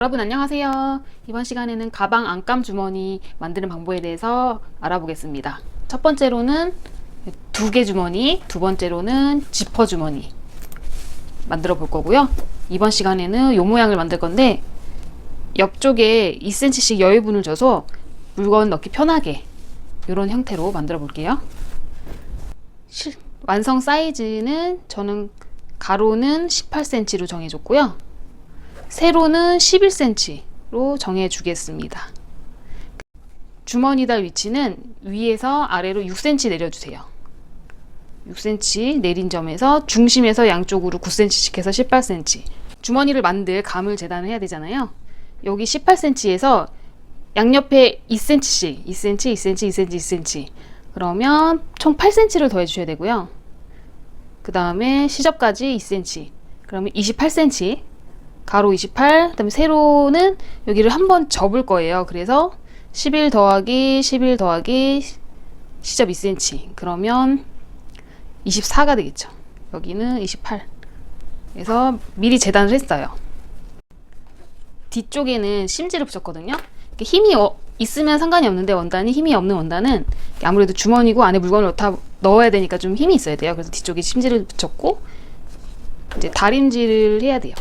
여러분 안녕하세요. 이번 시간에는 가방 안감 주머니 만드는 방법에 대해서 알아보겠습니다. 첫 번째로는 두 개 주머니, 두 번째로는 지퍼 주머니 만들어 볼 거고요. 이번 시간에는 이 모양을 만들 건데 옆쪽에 2cm씩 여유분을 줘서 물건 넣기 편하게 이런 형태로 만들어 볼게요. 완성 사이즈는 저는 가로는 18cm로 정해줬고요. 세로는 11cm로 정해주겠습니다. 주머니 달 위치는 위에서 아래로 6cm 내려주세요. 6cm 내린 점에서 중심에서 양쪽으로 9cm씩 해서 18cm. 주머니를 만들 감을 재단을 해야 되잖아요. 여기 18cm에서 양옆에 2cm씩 2cm, 2cm, 2cm, 2cm 그러면 총 8cm를 더해 주셔야 되고요. 그 다음에 시접까지 2cm 그러면 28cm 가로 28, 그 다음에 세로는 여기를 한번 접을 거예요. 그래서 11 더하기 11 더하기 시접 2cm 그러면 24가 되겠죠. 여기는 28. 그래서 미리 재단을 했어요. 뒤쪽에는 심지를 붙였거든요. 힘이 있으면 상관이 없는데 원단이 힘이 없는 원단은 아무래도 주머니고 안에 물건을 다 넣어야 되니까 좀 힘이 있어야 돼요. 그래서 뒤쪽에 심지를 붙였고 이제 다림질을 해야 돼요.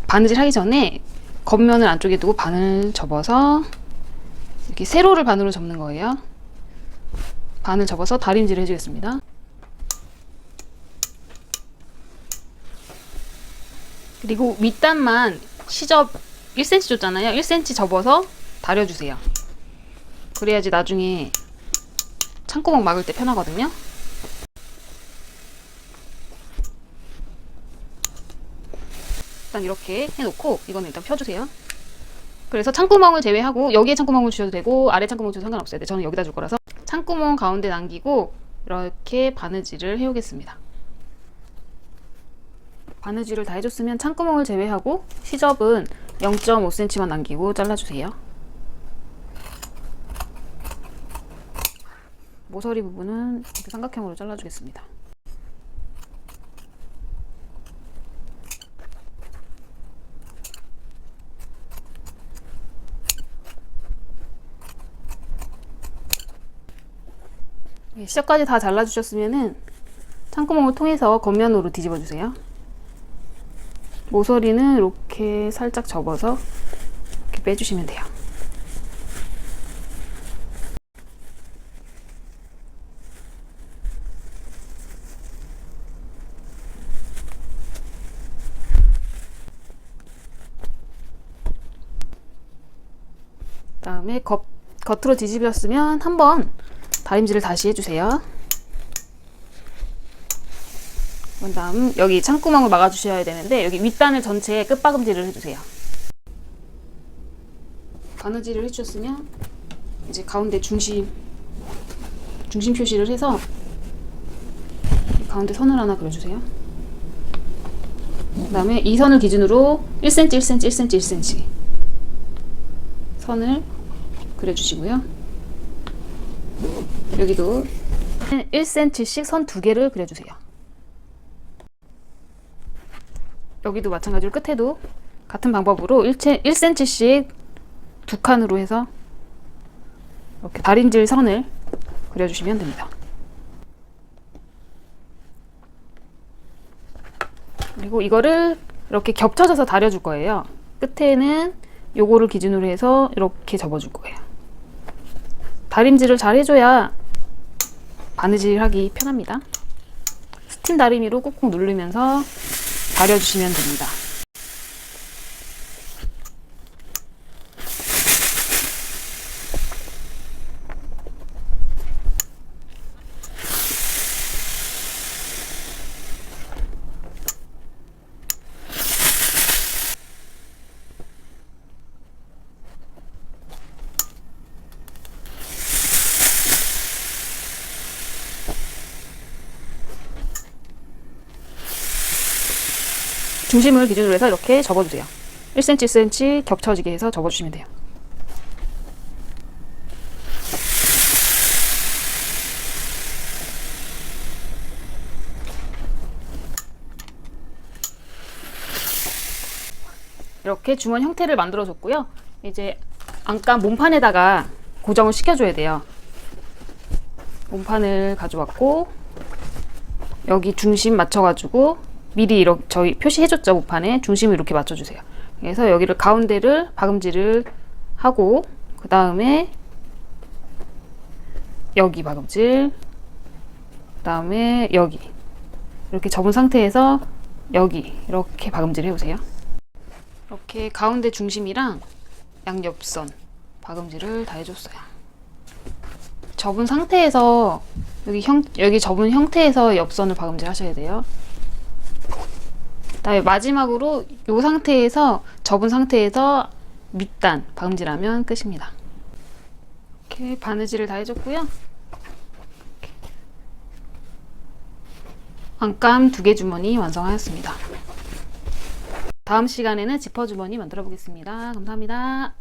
바느질 하기 전에 겉면을 안쪽에 두고 반을 접어서 이렇게 세로를 반으로 접는 거예요. 반을 접어서 다림질을 해주겠습니다. 그리고 윗단만 시접 1cm 줬잖아요. 1cm 접어서 다려주세요. 그래야지 나중에 창구멍 막을 때 편하거든요. 일단 이렇게 해놓고 이거는 일단 펴주세요. 그래서 창구멍을 제외하고 여기에 창구멍을 주셔도 되고 아래 창구멍 주셔도 상관없어요. 저는 여기다 줄 거라서 창구멍 가운데 남기고 이렇게 바느질을 해오겠습니다. 바느질을 다 해줬으면 창구멍을 제외하고 시접은 0.5cm만 남기고 잘라주세요. 모서리 부분은 이렇게 삼각형으로 잘라주겠습니다. 시접까지 다 잘라주셨으면은 창구멍을 통해서 겉면으로 뒤집어 주세요. 모서리는 이렇게 살짝 접어서 이렇게 빼주시면 돼요. 그다음에 겉으로 뒤집었으면 한번 다림질을 다시 해주세요. 그 다음 여기 창구멍을 막아주셔야 되는데 여기 윗단을 전체에 끝박음질을 해주세요. 바느질을 해주셨으면 이제 가운데 중심 표시를 해서 가운데 선을 하나 그려주세요. 그 다음에 이 선을 기준으로 1cm, 1cm, 1cm, 1cm 선을 그려주시고요. 여기도 1cm씩 선 2개를 그려주세요. 여기도 마찬가지로 끝에도 같은 방법으로 1cm씩 2칸으로 해서 이렇게 다림질 선을 그려주시면 됩니다. 그리고 이거를 이렇게 겹쳐져서 다려줄 거예요. 끝에는 요거를 기준으로 해서 이렇게 접어줄 거예요. 다림질을 잘 해줘야 바느질 하기 편합니다. 스팀 다리미로 꾹꾹 누르면서 다려주시면 됩니다. 중심을 기준으로 해서 이렇게 접어주세요. 1cm, 1cm 겹쳐지게 해서 접어주시면 돼요. 이렇게 주머니 형태를 만들어 줬고요. 이제 안감 몸판에다가 고정을 시켜줘야 돼요. 몸판을 가져왔고 여기 중심 맞춰가지고 미리 이렇게 저희 표시해줬죠. 몸판에 중심을 이렇게 맞춰주세요. 그래서 여기를 가운데를 박음질을 하고 그 다음에 여기 박음질, 그 다음에 여기 이렇게 접은 상태에서 여기 이렇게 박음질 해보세요. 이렇게 가운데 중심이랑 양옆선 박음질을 다 해줬어요. 접은 상태에서 여기 접은 형태에서 옆선을 박음질 하셔야 돼요. 그다음에 마지막으로 이 상태에서 접은 상태에서 밑단 박음질하면 끝입니다. 이렇게 바느질을 다 해줬고요. 안감 2개 주머니 완성하였습니다. 다음 시간에는 지퍼 주머니 만들어 보겠습니다. 감사합니다.